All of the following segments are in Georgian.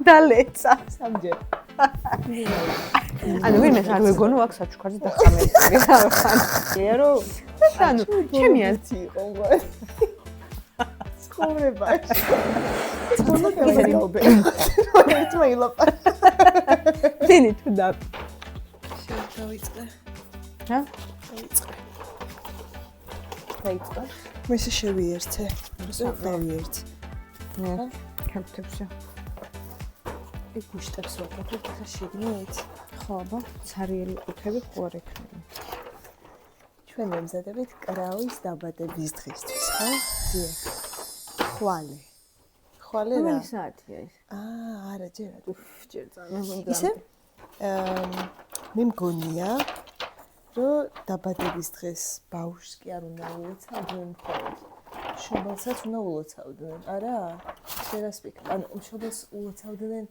დალეცა სამჯერ. ანუ ვინმეს არ ვეგონო აქ საჩუქარზე დახამებული ხარ. რომ ანუ ჩემი აზრი იყო უკვე. ცხოვრებაში. ცხოვრებაში. ერთმა ილაპა. დენი თუ და. დავიწყე. ჰა? დავიწყე. მე შევიერთე. დავიერთე. ნე, კაპტებში. იქ გუშტებს ვაკეთებ ხა შეგნით. ხო, აბა, ცარიელი ყუთები ხო არ ექნება. ჩვენ ემზადებით კრავის დაბადების დღისთვის, ხო? დიახ. ხვალე. ხვალე რა? რომელი საათია ის? არა, ჯერა. ჯერ ძალიან. ისე? მე მგონია, რომ დაბადების დღეს ბავშვს კი არ უნდა ულოცავდნენ მხოლოდ. შობელსაც უნდა ულოცავდნენ, არა? შენას ვიქნა. ანუ შობელს ულოცავდნენ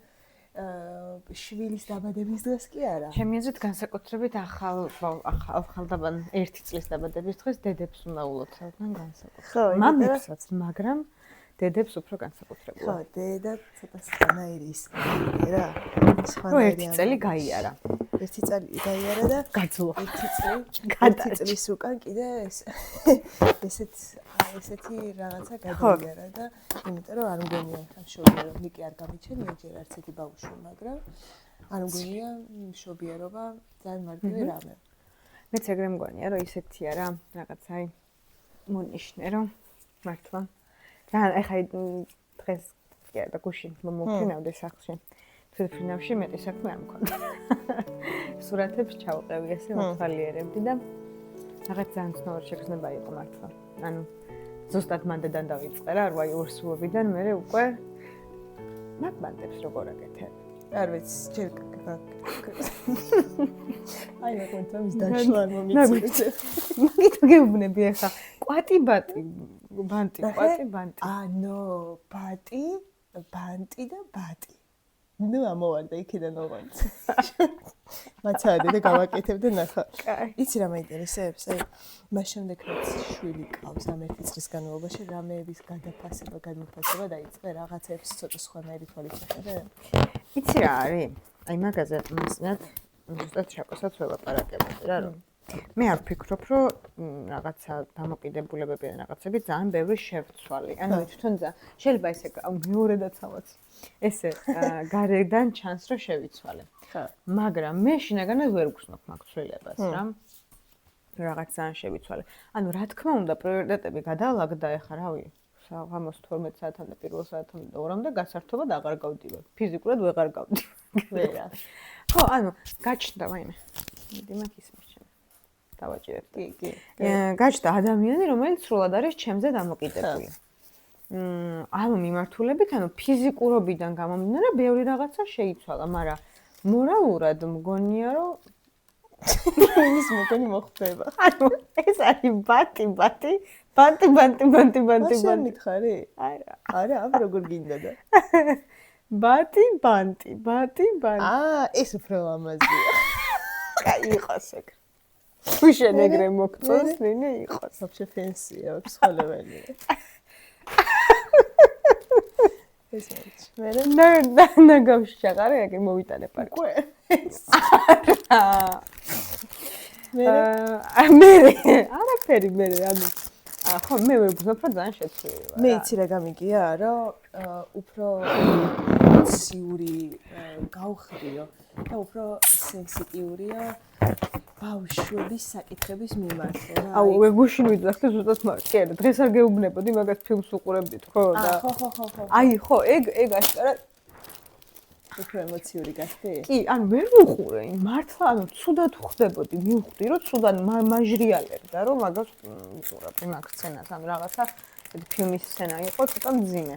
შვილის დაბადების დღეს კი არა. ჩემი აზრით განსაკუთრებით ახალდაბან 1 წლის დაბადების დღეს დედებს უნდა ულოცავდნენ განსაკუთრებით. ხო, მამებსაც, მაგრამ დედებს უფრო განსაკუთრებულად. ხო, დედა ცოტა სხვანაირი ის რა. სხვანაირი. 1 წელი გაიარა. 1 წელი გაიარა და გაძლო. 1 წლის უკან კიდე ესეთი რაღაცა გადაიარა და იმიტომ რომ არ მგონია მშობია რომ მიკი არ გამიჩენია ჯერ არც ერთი ბავშვი, მაგრამ არ მგონია მშობიარობა ძალიან მარტივი რამე. მეც ეგრე მგონია რომ ისეთია რა, რაღაცა აი მონიშნე რომ მართლა. ძალიან ეხა დღეს კი არა გუშინ მომფრინავდი სახლში. თვითფრინავში მეტი საქმე არ მქონდა. სურათებს ჩავყევი ესე მოთვალიერებდი და რაღაც ძალიან ცნობილი შეგრძნება იყო მართლა. ანუ ზუსტად მანდედან დავიწყე რა 8 სულობიდან მე უკვე მაგბანდებს როგორ აკეთებ. არ ვიცი, ჯერ აი მაგოთა მის დაშლა მომიწევ. მაგით გეუბნები ახლა. კვატი-ბატი, ბანტი. ნო, ბანტი და ბატი. ნუ ამოვარდა იქიდან ოღონდ. მაცადე და გავაკეთებ და ნახა. იცი რა მაინტერესებს? აი, მას შემდეგ რაც შვილი ყავს ამ 1 წლის განმავლობაში, რამეების გადაფასება დაიწყე, რაღაცებს ცოტა სხვანაირი თვალით შეხედე. იცი რა არის? აი მაგაზე მასნად ზუსტად შაკოსაც ველაპარაკებოდი რა რომ მე არ ვფიქრობ რომ რაღაცა დამოკიდებულებები და რაღაცები ძალიან ბევრი შევცვალე. ანუ თვითონ შეიძლება ესე მეორედაც ავაც ესე გარედან ჩანს რომ შევიცვალე. მაგრამ მე შინაგანად ვერ გგზნობ მაგ ცვლილებას რა. რაღაც ძალიან შევიცვალე. ანუ რა თქმა უნდა პრიორიტეტები გადაალაგდა ეხა რავი. საღამოს 12 საათამდე პირველ საათამდე და ორამდე გასართობად აღარ გავდივარ. ფიზიკურად ვეღარ გავდივარ. ვერა. ხო, ანუ გაჩნდა ვაიმე. მიდი მაგ ისმის ჩემ. დავაჭირებ. კი. გაჩნდა ადამიანი, რომელიც სრულად არის ჩემზე დამოკიდებული. ამ მიმართულებით, ანუ ფიზიკურობიდან გამომდინარე, ბევრი რაღაცა შეიცვალა, მაგრამ მორალურად მგონია, რომ ის მოგონი მოხდება. ანუ ეს არის ბანტი. მაშინ მითხარი? არა, ამ როგორ გინდა და. ბანტი. ეს უფრო ლამაზია. კაი იყოს ეგ. თუ შენ ეგრე მოგწონს, ნინი იყოს. вообще фэнсია, всхоლებელია. ეს არის. მე ნაგავში ჩაყარე, ეგ მოვიტანე პარკი. უკვე. მე არაფერი მე ანუ ხო მე ვერ გძნობ რომ ძალიან შეცვლილი ვარ. მე იცი რა გამიგია, რომ უფრო სიური გავხდიო და უფრო სენსიტიურია ბავშვების საკითხების მიმართ რა. აუ მე გუშინ ვიძახდი ზუსტად მაგ. კი არა, დღეს არ გეუბნებოდი, მაგას ფილმს უყურებდით ხო და ხო. აი ხო, ეგ აშკარად უფრო ემოციური გახდი? კი, ანუ ვერ ვუყურე, მართლა ანუ ცუდად ხვდებოდი, მივხვდი რომ ცუდად მაჟრიალებდა რომ მაგას უყურებდი მაგ სცენას, ანუ რაღაცა ფილმის სცენა იყო ცოტა მძიმე.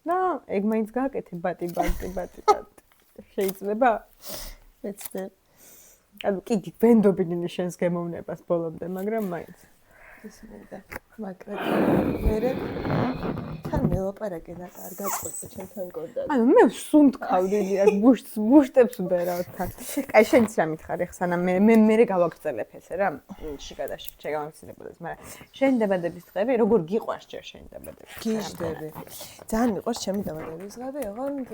და ეგ მაინც გააკეთე ბატი. შეიძლება? ეცდე. ანუ კი ვენდობინინი შენს გემოვნებას ბოლომდე, მაგრამ მაინც. ის მინდა. მაგრამ მე თან მელაპარაკე და კარგად ყვება ჩემთან კონტაქტი. ანუ მე სუნთქავდი აქ ბუშტებს ვბერავთან. კაი შენც რა მითხარი ხა სანამ მე გავაგრძელებ ესე რა. შიგადაში შეგამახსენებოდეს, მაგრამ შენ დაბადების დღეები როგორ გიყვარს ჯერ შენ დაბადების? გიჟდები. ძალიან მიყვარს ჩემი დაბადების დღეები, ოღონდ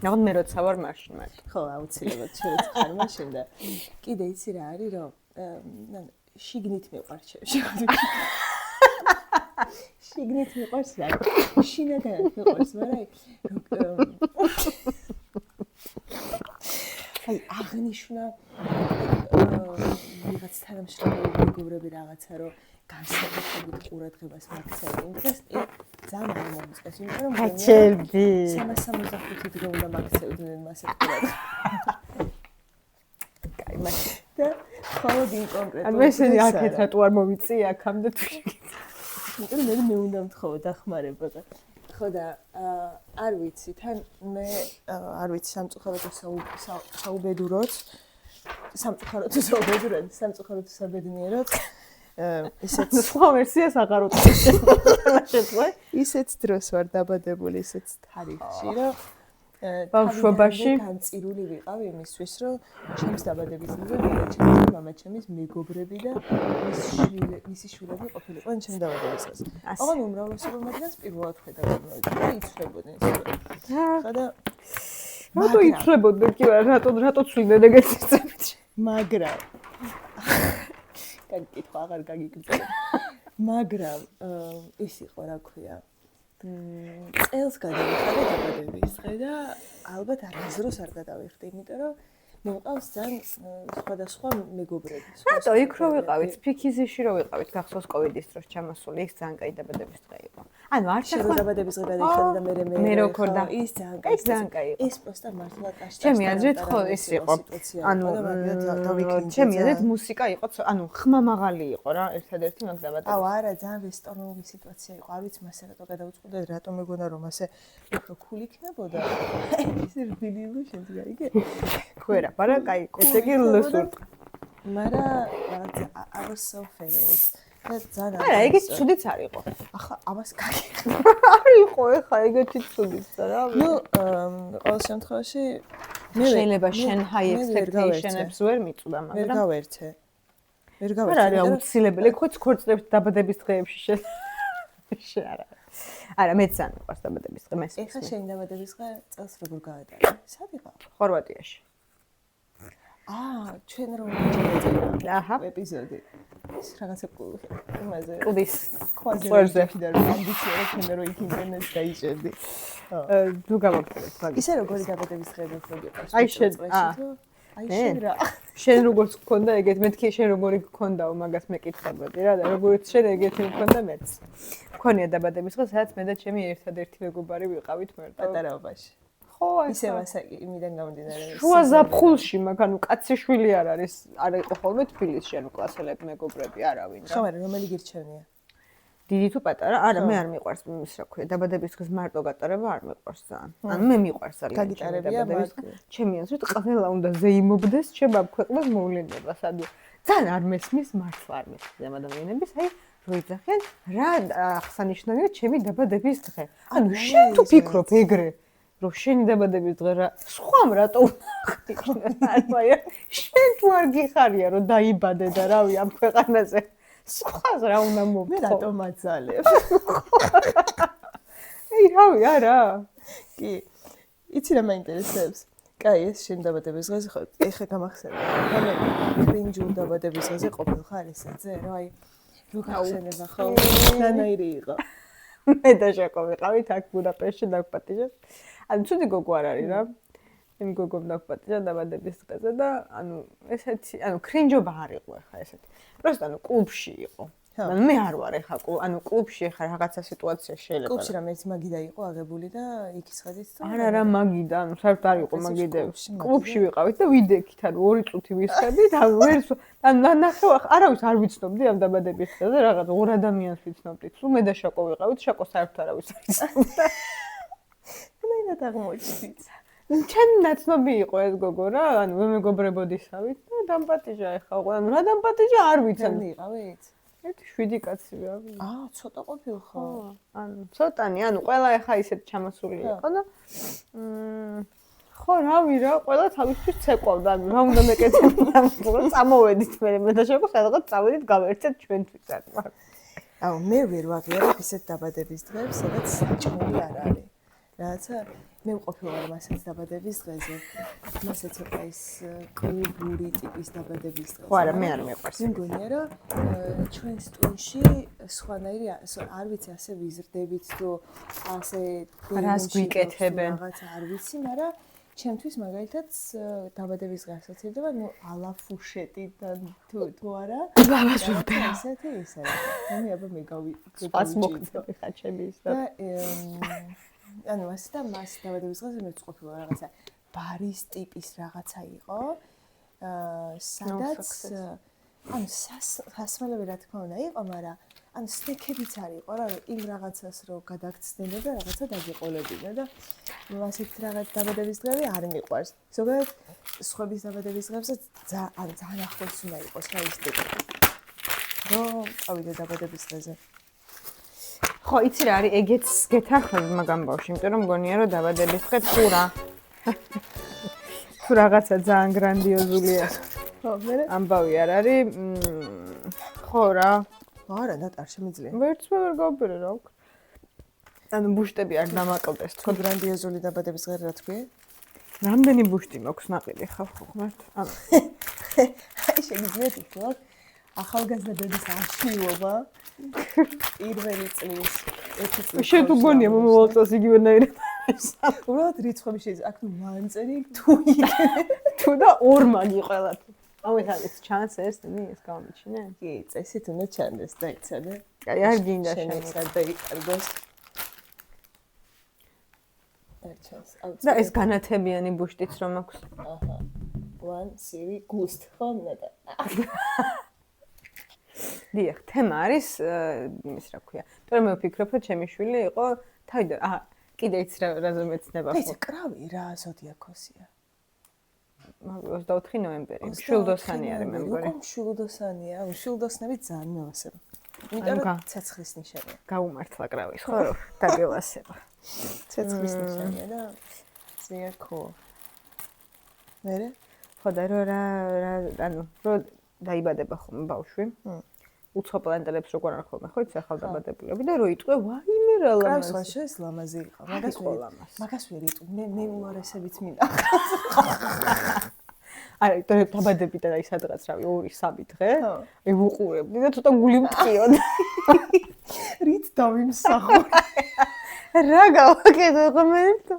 ნახოთ მე როცა ვარ მაშინ მაგ. ხო, აუცილებლად შეიძლება ხარ მაშინ და კიდე იცი რა არის, რომ შიგნით მიყვარს შეგდი. შიგნით მიყვარს რა. შინაგანად მიყვარს, მაგრამ აი აღნიშნა ვიღაც თანამშრომელი მეგობრები რაღაცა რომ განსაკუთრებით ყურადღებას მაქცევენ დღეს ძალიან არ მომწეს, იმიტომ რომ გაჩერდი. 365 დღე უნდა მაქცევდნენ მას ყურადღებას. კაი, მაშინ და ხოლოდ იმ კონკრეტულ ანუ ესენი აქეთ რატო არ მომიწი აქამდე თუ იმიტომ რომ მე უნდა მთხოვო დახმარება და ხო და არ ვიცი თან მე არ ვიცი სამწუხაროდ საუბედუროთ სამწუხაროდ საბედნიეროდ ისეთ სხვა ვერსიას აღარ უწევს. ისეთ დროს ვარ დაბადებული ისეთ თარიღში რომ ბავშვობაში განწირული ვიყავ იმისთვის რომ ჩემს დაბადების დღეზე ჩემი მამაჩემის მეგობრები და მისი შვილები ყოფილიყვნენ ჩემ დაბადების დღეზე. ოღონდ უმრავლესობა მათგანს პირველად ხედავდნენ და იცვლებოდნენ ისე. ხა და რატო იცვლებოდნენ კი არა რატო ცვლიდნენ ეგეთი წებით? მაგრამ კითხვა აღარ გაგიგრძელე. მაგრამ ის იყო რა ქვია წელს გადავიხადე დაბადების დღე და ალბათ არასდროს არ გადავიხდი, იმიტომ რომ მე მყავს ძალიან სხვადასხვა მეგობრები. რატო იქ რო ვიყავით, ფიქიზიში რო ვიყავით, გახსოვს კოვიდის დროს ჩამოსული, ის ძალიან კაი დაბადების დღე იყო. ანუ არ შეხო დაბადების დღე გადავიხადე და მე როგორ და ის ძალიან კაი იყო. ის პროსტა მართლა კაშტა. ჩემი აზრით ხო ის იყო. ანუ ჩემი აზრით მუსიკა იყო, ანუ ხმა მაღალი იყო რა, ერთადერთი მაგ დაბადების. აუ არა, ძალიან ვესტონური სიტუაცია იყო. არ ვიცი მასე რატო გადავწყვიტე, რატო მეგონა რომ ასე უფრო cool იქნებოდა. ისე რბილი შენს გაიგე? ხويرა, მაგრამ კაი, ესე კი ლუსურტ. მაგრამ რაღაც I was so failed. არა, ეგეც ცუდიც არ იყო. ახლა ამას გაგიხდი. არ იყო ეხა ეგეთი ცუდიც რა. ნუ ყოველ შემთხვევაში მე შეიძლება შენ high expectations ვერ მიწვდა, მაგრამ ვერ გავერთე. არა, არა, აუცილებელი. ხო, ქორწინების დაბადების დღეებში შე არა. არა, მეც ძალიან მიყვარს დაბადების დღე, მესმის. ეხლა შენ დაბადების დღე წელს როგორ გაატარე? სად იყო? ხორვატიაში. ჩვენ რომ ვიწერა. აჰა. ეპიზოდი. ის რაღაცა იმაზე. კლდის კვაზერზე და ამბიცია რომ ჩვენ რომ იქ ინტერნეტს დაიჭერდი. თუ გავაკეთებ მაგას. ისე როგორი დაბადების დღეები უფრო გიყვარს? აი შენ აი შენ რა. შენ როგორც გქონდა ეგეთ, მეთქი შენ როგორი გქონდაო, მაგას მეკითხებოდი რა და როგორც შენ ეგეთი მქონდა მეც. მქონია დაბადების დღე, სადაც მე და ჩემი ერთადერთი მეგობარი ვიყავით მარტო პატარაობაში. ხო, ისე მასაკი იმიდან გამომდინარე. შუა ზაფხულში, მაგრამ კაცი შვილი არ არის, არ იყო ხოლმე თბილისში, ანუ კლასელები მეგობრები არავინ რა. ხო, მაგრამ რომელი გირჩევნია? დიდი თუ პატარა? არა, მე არ მიყვარს ის რა ქვია, დაბადების დღეს მარტო გატარება არ მიყვარს ძალიან. ანუ მე მიყვარს ძალიან. გაგიტარებია მაგ. ჩემი აზრით, ყველა უნდა ზეიმობდეს ჩემ ამ ქვეყნას მოვლენებას. ანუ ძალიან არ მესმის, მართლა არ მესმის ამ ადამიანების, აი როიძახიან, რა აღსანიშნავია ჩემი დაბადების დღე. ანუ შენ თუ ფიქრობ ეგრე რომ შენი დაბადების დღე რა სხვამ რატო ანუ აი შენ თუ არ გიხარია რომ დაიბადე და რავი ამ ქვეყანაზე სხვას რა უნდა მოვთხოვ მე რატო მაძალებ აი რავი არა კი იცი რა მაინტერესებს კაი ეს შენ დაბადების დღეზე ხო ეხა გამახსენე მე კრინჯულ დაბადების დღეზე ყოფილ ხარ ესეზე რა აი რო გახსენება ხო ნანაირი იყო მე და შეკო ვიყავით აქ ბუდაპეშტში დაგპატიჟეს ანუ ცუდი გოგო არ არის რა. იმ გოგომ დაგპატიჟა დაბადების დღეზე და ანუ ესეთი, ანუ კრინჯობა არ იყო ხა ესეთი. просто ანუ კლუბში იყო. ანუ მე არ ვარ ხა ანუ კლუბში ხა რაღაცა სიტუაცია შეიძლება. კლუბში რა მეც მაგიდა იყო აღებული და იქ ისხადით და არა რა მაგიდა, ანუ საერთოდ არ იყო მაგიდა. კლუბში ვიყავით და ვიდექით, ანუ 2 წუთი ვისხდით, ანუ ვერ ანუ ნახევ არავის არ ვიცნობდი ამ დაბადების დღეზე, რაღაც 2 ადამიანს ვიცნობდით. თუ მე და შაკო ვიყავით, შაკო საერთოდ არავის არ იცნობდა. მე და აღმოჩნდით. ჩემი ნაცნობი იყო ეს გოგო რა, ანუ მე მეგობრებოდისავით და დამპატიჟა ეხლა, ანუ რა დამპატიჟა არ ვიცი. მე იყავით? 7 კაცი რა. ცოტა ყოფილ ხო? ანუ ცოტანი, ანუ ყველა ეხა ისეთ ჩამოსული იყო და ხო, რავი რა, ყველა თავისთვის ცეკვავდა, ანუ რა უნდა მეკეთებინა, წამოვედით მე და შეგო სადღაც წავედით გავერთეთ ჩვენთვის აკმარ. მე ვერ ვაღიარებ ისეთ დაბადების დღეებს, სადაც საჭმელი არ არის. რაცა მე მყოფილ ვარ მასეთ დაბადების დღეზე. მასაც იყო ის კლუბური ტიპის დაბადების დღე. ხო, არა, მე არ მეყვარს. მე მგონია რომ ჩვენს ტვინში სხვანაირი არ ვიცი ასე ვიზრდებით თუ ასე რას გვიკეთებენ. რაღაც არ ვიცი, მაგრამ ჩემთვის მაგალითად დაბადების დღე ასოცირდება, ნუ ალაფუშეტიდან თუ არა. ბაბას ვუხდა. ესეთი ისე. მე აბა მე სპას მოხდები ხაჩები ის და ანუ მას დაბადების დღეზე მე ვწყობილ რაღაცა ბარის ტიპის რაღაცა იყო. სადაც ანუ სასმელები რა თქმა უნდა იყო, მაგრამ ანუ სტეკებიც არ იყო რა, იმ რაღაცას რო გადაგცდები და რაღაცა დაგეყოლებინა და ასეთ რაღაც დაბადების დღეები არ მიყვარს. ზოგადად სხვების დაბადების დღეებზე ძალიან ახლოს უნდა იყოს რა ის ტიპი. რო წავიდე დაბადების დღეზე. ხო, იცი რა არის, ეგეც გეთანხმები მაგამ ბავშვი, იმიტომ რომ მგონია რომ დაბადების დღე თუ რა. თუ რაღაცა ძალიან გრანდიოზულია. ხო, მე ამბავი არ არის. ხო რა. არა, და არ შემიძლია. ვერც ვერ გავბერე რა უკვე. ანუ ბუშტები არ დამაკლდეს ხო, გრანდიოზული დაბადების დღე რა თქვი? რამდენი ბუშტი მაქვს ნაყიდი ხარ ხო ხმართ? ანუ აი შეგიძლიათ ითქვათ ახალგაზრდების არჩილობა პირველი წლის ერთი წლის. შენ თუ გონია მომავალ წელს იგივენაირად. უბრალოდ რიცხვები შეიძლება აქ ნუ მანწერი თუ თუ და ორმაგი ყველაფერი. აუ ეს არის ჩანს ეს გამიჩინე? კი, წესით უნდა ჩანდეს და იცადე. აი არ გინდა შენ. დაიკარგოს. ჩანს. და ეს განათებიანი ბუშტიც რომ აქვს. აჰა. one series gust ხომ და. დიახ, თემა არის ის რა ქვია. თორემ მე ვფიქრობ, რომ ჩემი შვილი იყო თავიდან კიდე იცი რაზე მეცნება ხო. ეს კრავი რა ზოდიაქოსია. 24 ნოემბერი. მშვილდოსანი არის მე მგონი. მშვილდოსანია, მშვილდოსნები ძალიან მევასება. იმიტომ რომ ცეცხლის ნიშანია. გაუმართლა კრავის ხო რომ დაგევასება. ცეცხლის ნიშანია და ზია cool. მერე? ხო და რა ანუ რო დაიბადება ხომ ბავშვი. უცხო პლანეტებს როგორ არ ხოლმე ხო იცი ახალდაბადებულები და რო იტყვე ვაიმე რა ლამაზი. კრავს ეს ლამაზი იყო. მაგას ვერ იტყვი. მე უარესებით მინდა. არა, დაბადებიდან აი სადღაც რავი 2-3 დღე. აი ვუყურებდი და ცოტა გული მტკიოდა. რით დავიმსახო. რა გავაკეთე ღმერთო.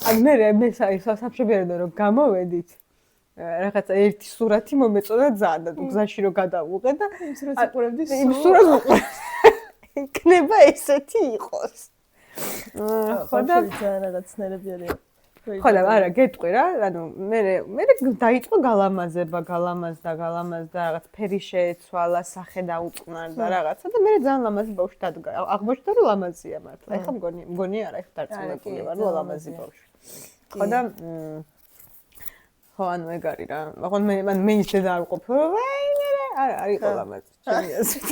აი მე სამშობლოდან რომ გამოვედით რაღაცა ერთი სურათი მომეწონა ძალიან და გზაში რომ გადავუყე და იმ სურათს უყურებდი. იმ სურათს უყურებდი. იქნება ესეთი იყოს. ხო და რაღაცნაირები არის. ხო და არა გეტყვი რა, ანუ მე დაიწყო გალამაზება, გალამაზდა რაღაც ფერი შეეცვალა, სახე დაუწყნარდა რაღაცა და მე ძალიან ლამაზი ბავშვი დადგა. აღმოჩნდა რომ ლამაზია მართლა. ეხლა მგონი არა, ეხლა დარწმუნებული ვარ რომ ლამაზი ბავშვი. ხო და ხო ანუ ეგ არის რა. მაგრამ მე ის დედა არ ვყოფილ რომ არა არისო ლამაზი. ჩემი აზრით.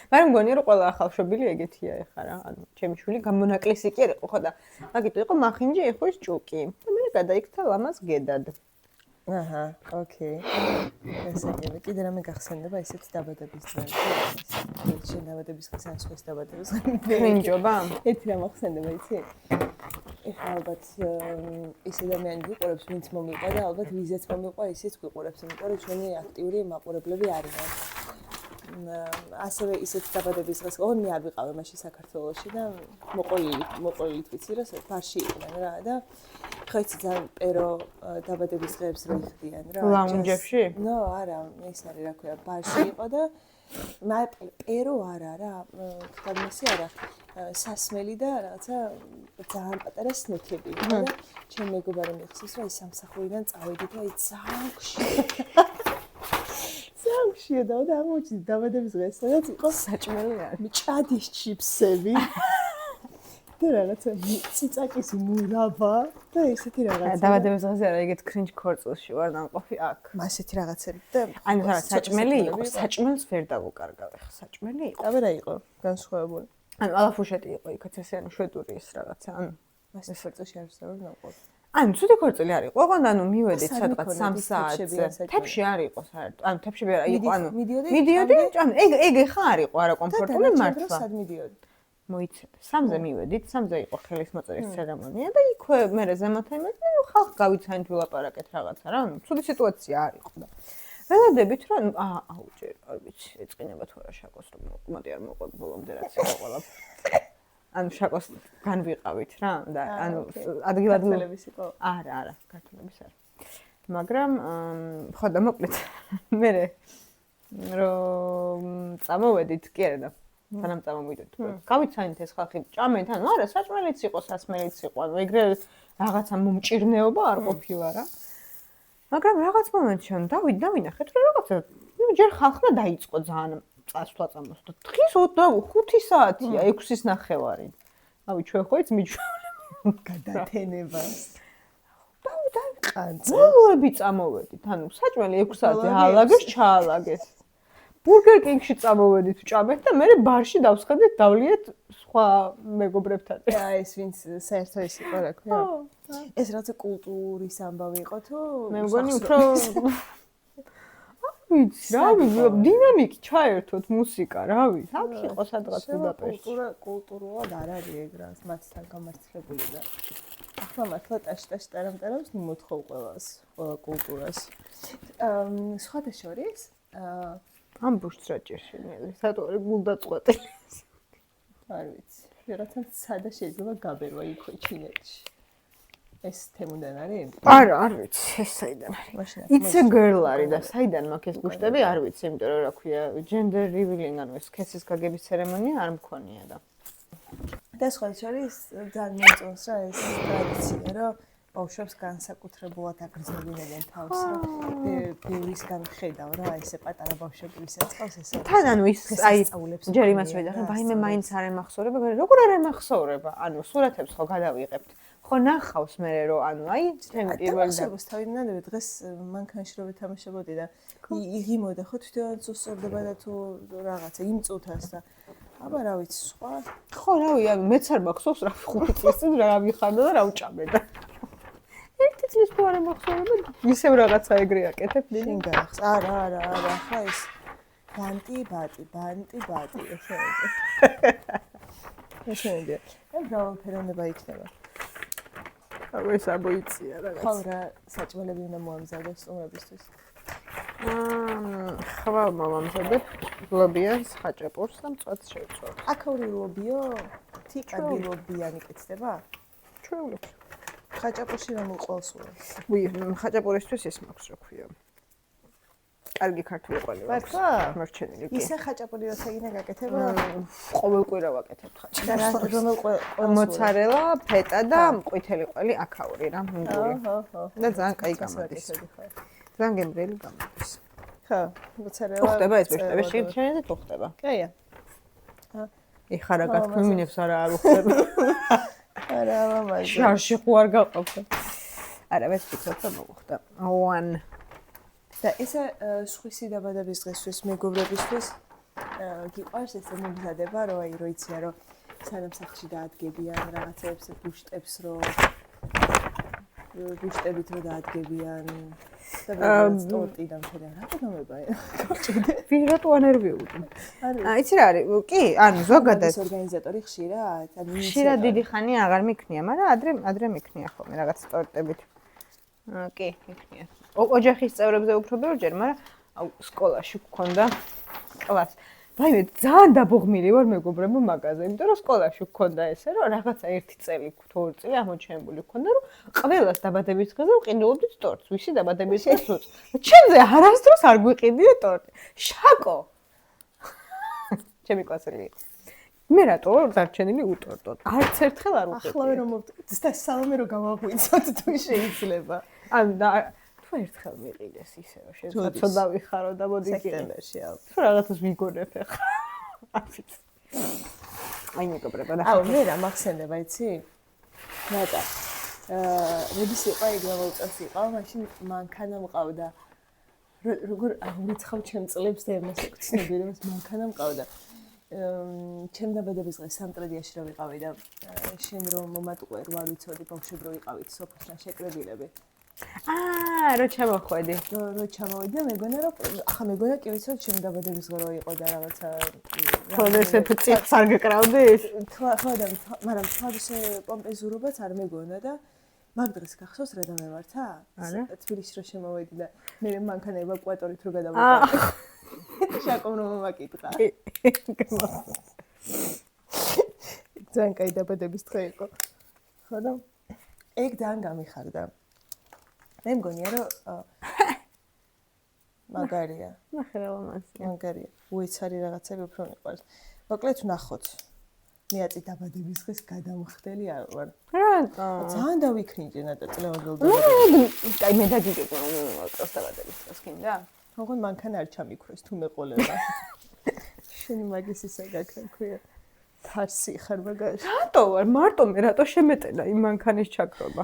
მაგრამ მგონია რომ ყველა ახალშობილი ეგეთია ეხლა რა. ანუ ჩემი შვილი გამონაკლისი კი არ იყო ხო და მაგიტო იყო მახინჯი ეხო ის ჭუკი. და მე გადაიქცა ლამაზ გედად. აჰა, ოკეი. ესეთი კიდე რამე გახსენდება ისეთი დაბადების დღე. შენ დაბადების დღეს ან სხვის დაბადების დღე. მინჯობა? ერთი რამ ახსენდება, იცი? ეხლა ალბათ ის ადამიანი ვიყურებს, ვინც მომიყვა და ალბათ ვიზეც მომიყვა, ისიც გვიყურებს, იმიტომ რომ ჩვენი აქტიური მაყურებლები არიან. ასევე ისეთ დაბადების დღეს მე არ ვიყავი მაშინ საქართველოში და მოყოლილი ვიცი რომ ბარში იყვნენ რა და ხო იცი ძალიან პერო დაბადების დღეებს რო იხდიან რა ლაუნჯებში? ნო არა ეს არის რა ქვია ბარში იყო და პერო არა რა თქმა არა სასმელი და რაღაცა ძალიან პატარა სნექები და ჩემ მეგობარი მიხსის რომ ის სამსახურიდან წავედი და აი ძალიან და აღმოჩნდა დაბადების დღეს, სადაც იყო საჭმელი არის. მჭადის ჩიფსები. და რაღაცა ციცაკისი მურავა და ესეთი რაღაცა. დაბადების დღეზე არა ეგეთ კრინჯ ქორწილში ვარ ნამყოფი აქ. ასეთი რაღაცები და ანუ რა საჭმელი იყო, საჭმელს ვერ დავუკარგავ ხა საჭმელი იყო. და რა იყო განსხვავებული. ანუ ალაფუშეტი იყო იქაც ესე ანუ შვედური ის რაღაცა ანუ ეს ქორწილში არ ვსწავლობ ნამყოფ. ანუ ცუდი ქორწილი არ იყო, ოღონდ ანუ მივედით სადღაც 3 საათზე. თებში არ იყო საერთოდ. ანუ თებში არ იყო, ანუ მიდიოდი, ანუ ეგ ხა არ იყო არა კომფორტული მართლა. სად მიდიოდი? მოიცადე. 3-ზე მივედით, 3-ზე იყო ხელისმოწერის ცერემონია და იქვე მერე ზემოთ იმედი, ნუ ხალხ გავიცანით ვილაპარაკეთ რაღაცა რა, ანუ ცუდი სიტუაცია არ იყო და. ველოდებით რომ აუჯერ, არ ვიცი, ეწყინება თუ არა შაკოს რომ მოდი არ მოყვებ ბოლომდე რაც იყო ყველაფერი. ანუ შაკოს განვიყავით რა და ანუ ადგილ-ადგილების იყო? არა, ქართულების არა. მაგრამ ხო და მოკლედ მე რომ წამოვედით კი არა და სანამ წამოვიდეთ. გავიცანით ეს ხალხი ჭამეთ, ანუ არა, საჭმელიც იყო, სასმელიც იყო, ანუ ეგრე რაღაცა მომჭირნეობა არ ყოფილა რა. მაგრამ რაღაც მომენტში დავით და ვინახეთ რომ რაღაცა ჯერ ხალხმა დაიწყო ძალიან წასვლა წამოსვლა. დღის 5 საათია, 6-ის ნახევარი. ავი ჩვენ ხო იც მიჩვენე გადათენებას. დავით ყანწე. ბოლოები წამოვედით, ანუ საჭმელი 6 საათზე აალაგეს, ჩაალაგეს. ბურგერ კინგში წამოვედით, ვჭამეთ და მე ბარში დავსხადეთ, დავლიეთ სხვა მეგობრებთან. ეს ვინც საერთო ის იყო რა ქვია. ეს რაღაცა კულტურის ამბავი იყო თუ მე მგონი უფრო ვიცი, რავი, დინამიკი ჩაერთოთ მუსიკა, რავი, აქ იყო სადღაც ბუდაპეშტში. კულტურულად არ არის ეგ რა, მათთან გამართლებული და ახლა მართლა ტაშ-ტაშ ტარამ-ტარამს მოთხოვ ყველას, ყველა კულტურას. სხვათა შორის ამ ბუშს რა ჭირშინელი, სატორი გულდაწყვეტილი. არ ვიცი, რაღაცა სადა შეიძლება გაბერვა იქო ჩინეთში. ეს თემუდან არის? არა, არ ვიცი, ეს საიდან არის. It's a girl არის და საიდან მაქვს ეს ბუშტები, არ ვიცი, იმიტომ რომ რა ქვია, gender revealing, ანუ ეს ქესის გაგების ცერემონია არ მქონია და. და სხვა შორის ძალიან მეწონს რა ეს ტრადიცია, რომ ბავშვებს განსაკუთრებულად აგრძელებინებენ თავს, რომ ბევრისგან ხედავ რა, ესე პატარა ბავშვები ვისაც ყავს ესე. თან ანუ ის აი ჯერ იმას ვეძახე, ვაიმე მაინც არ ემახსოვრება, როგორ არ ემახსოვრება? ანუ სურათებს ხო გადავიღებთ. ხო ნახავს მე რომ ანუ აი ჩემი პირველი და თავიდან დღეს მანქანაში რო ვეთამაშებოდი და იღიმოდა ხო თვითონაც უსწორდება და თუ რაღაცა იმ წუთას და აბა რა ვიცი სხვა ხო რავი ანუ მეც არ მახსოვს რა 5 წლის წინ რა ვიხარდა და რა ვჭამე და ერთი წლის თუ არ ემახსოვრება ისევ რაღაცა ეგრე აკეთებ შენ გაახს არა ახლა ის ბანტი ესენია ეს რავალფეროვნება იქნება ეს არ მოიწია რაღაც. ხო რა საჭმელები უნდა მოამზადოს სტუმრებისთვის. ხვალ მომამზადებ ლობიას, ხაჭაპურს და მწვადს შევწვევ. აქაური ლობიო? თიკადი ლობიანი კეთდება? ჩვეულებს. ხაჭაპურში რომ უყვალს უა. ხაჭაპურისთვის ის მაქვს რა ქვია. კარგი ქართული ყველი აქვს. მორჩენილი კი. ისე ხაჭაპური როცა გინდა გაკეთება? ყოველკვირა ვაკეთებ ხაჭაპურს. რომელ მოცარელა, ფეტა და ყვითელი ყველი აქაური რა, მუნდური. და ძალიან კაი გამოდის. ძალიან გემრიელი გამოდის. ხო, მოცარელა. ხდება ეს ბეშტები, შეიძლება თუ ხდება. კაია. ეხა რა გათქმევინებს არ უხდება. არა, მამაჟი. შარში ხო არ გაყავდა. არა, მე ვფიქრობ რომ მოხდა. one და ესა სხვისი დაბადების დღესთვის მეგობრებისთვის გიყვარს ესე მომზადება რომ აი რო იციან რომ სანამ სახლში დაადგებიან რაღაცებს ბუშტებს რომ ბუშტებით რომ დაადგებიან და ტორტი და მთელი რატომებაა ვიღატო ანერვიული იცი რა არის კი ანუ ზოგადად ორგანიზატორი ხშირად ხშირად დიდი ხანი აღარ მიქნია მაგრამ ადრე მიქნია ხოლმე რაღაც ტორტებით კი მიქნია ოჯახის წევრებზე უფრო ბევრჯერ, მაგრამ აუ სკოლაში გქონდა კლასი. რაიმე ძალიან დაბოღმილი ვარ მეგობრებო მაგაზე, იმიტომ რომ სკოლაში გქონდა ესე, რომ რაღაცა 1 წელი თუ 2 წელი ამოჩენებული გქონდა, რომ ყველას დაბადების დღეზე ვყიდულობდით ტორტს, ვისი დაბადების დღეს უწ. ჩემზე არასდროს არ გვიყიდია ტორტი. შაკო. ჩემი კლასელი. მე რატო დარჩენილი უტორტო? არც ერთხელ არ უყიდე. ახლა რომ და სალამე რომ გავაღვიძოთ თუ შეიძლება. ანუ თუ ერთხელ მიყიდეს ისე რომ შეიძლება ცოტა ვიხარო და მოდი სექტემბერში ალბათ. თუ რაღაცას ვიგონებ ახლა. აი მეგობრებო და აუ მე რა მახსენდება იცი? ნატა როდის იყო ეგ მოუწევს იყო მაშინ მანქანა მყავდა როგორ აღმეცხავ ჩემ წლებს და იმას გწნები რომ მანქანა მყავდა ჩემ დაბადების დღეს სამტრედიაში რომ ვიყავი და შენ რომ მომატყვე რა ვიცოდი ბავშვები რო ვიყავით სოფლთან შეკრებილები რო ჩამოხვედი რო ჩამოვედი და მეგონა რომ ახლა მეგონა კი ვიცოდი ჩემ დაბადების დღე რო იყო და რაღაცა ხო ესეთ წიგს არ გეკრავდი ხო და მაგრამ თავისი პომპეზურობაც არ მეგონა და მაგ დღეს გახსოვს რა და მე ვართა? თბილისში რო შემოვედი და მე მანქანა ევაკუატორით რო გადავიყავი. შაკომ რომ მომაკითხა. ძალიან კაი დაბადების დღე იყო. ხო და ეგ ძალიან გამიხარდა. მე მგონია რომ მაგარია. ნახე რა ლამაზია. მაგარია. უეცარი რაღაცები უფრო მიყვარს. მოკლედ ვნახოთ. მე აწი დაბადების დღეს გადამხდელი არ ვარ. რატო? ძალიან დავიქნიჭე ნატა წლევანდელ აი მე დაგიგებ მოწოს დაბადების დღეს კიდე? თქო მანქანა არ ჩამიქროს თუ მეყოლება. შენ მაგის ისე გაქრქვია. თარსი ხარ მაგაში. რატო ვარ? მარტო მე რატო შემეტენა იმ მანქანის ჩაქრობა?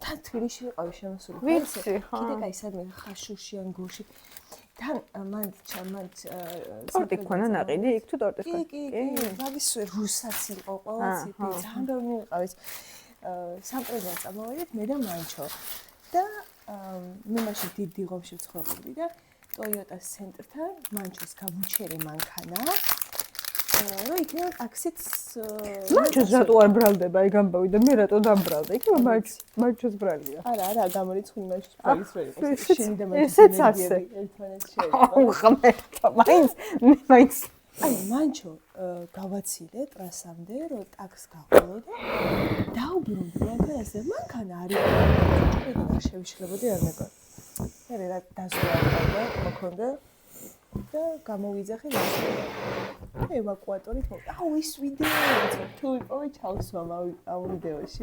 თან თბილისში ვიყავი შემოსული. ვიცი ხო. კიდე კაი სადმე ხაშურში ან გულში. თან მან ტორტი ქონა ნაყიდი იქ თუ ტორტის კი კი კი მაგის რუსაც იყო ყოველთვის ძალიან ბევრი ვიყავით სამტრედან წამოვედით მე და მანჩო და მე მაშინ დიდ დიღომში ვცხოვრობდი და ტოიოტას ცენტრთან მანჩოს გამუჩერე მანქანა რომ იქნება ტაქსიც მანჩოს რატო არ ბრალდება ეგ ამბავი და მე რატო დამბრალდა იქნება მანჩოს ბრალია არა გამორიცხული მანჩოს ბრალის ვერ იყო შენი და მანჩოს ესეც ასე ერთმანეთს შეიძლება ღმერთო მაინც აი მანჩო გავაცილე ტრასამდე რომ ტაქს გავყოლო და დაუბრუნდი მანქანაზე მანქანა არის და შევიშლებოდი არ მეკარ მე რა დაზვერა მოქონდა და გამოვიძახე ევაკუატორით აუ ის ვიდეო თუ იპოვე ჩავსვა ამ ვიდეოში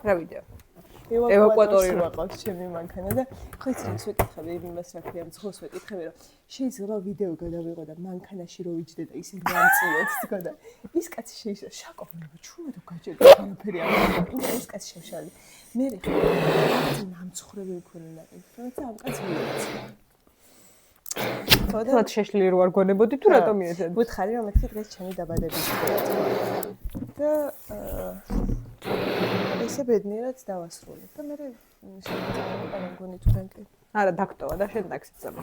რა ვიდეო ევაკუატორი ვაყავს ჩემი მანქანა და ხო იცი ის ვეკითხები იმას რა ქვია მძღოლს ვეკითხები რომ შეიძლება ვიდეო გადავიღო და მანქანაში რო ვიჯდე და ისე გამწიოთ თქო და ის კაცი შეიძლება შაკობნება ჩუმა თუ გაჭერდა განაფერი არ არის ის კაცი შევშალი მე რა ნამცხრები მქონდა თუმცა ამ კაცს ვიცი ხო შეშლილი რო არ გონებოდი თუ რატომ მიეცედი ვუთხარი რომ მეთქი დღეს ჩემი დაბადების დღეა და ესე ბედნიერად დავასრულებ და მე შემიძლია მგონი თქვენ კი არა დაგტოვა და შენ ტაქსით წამო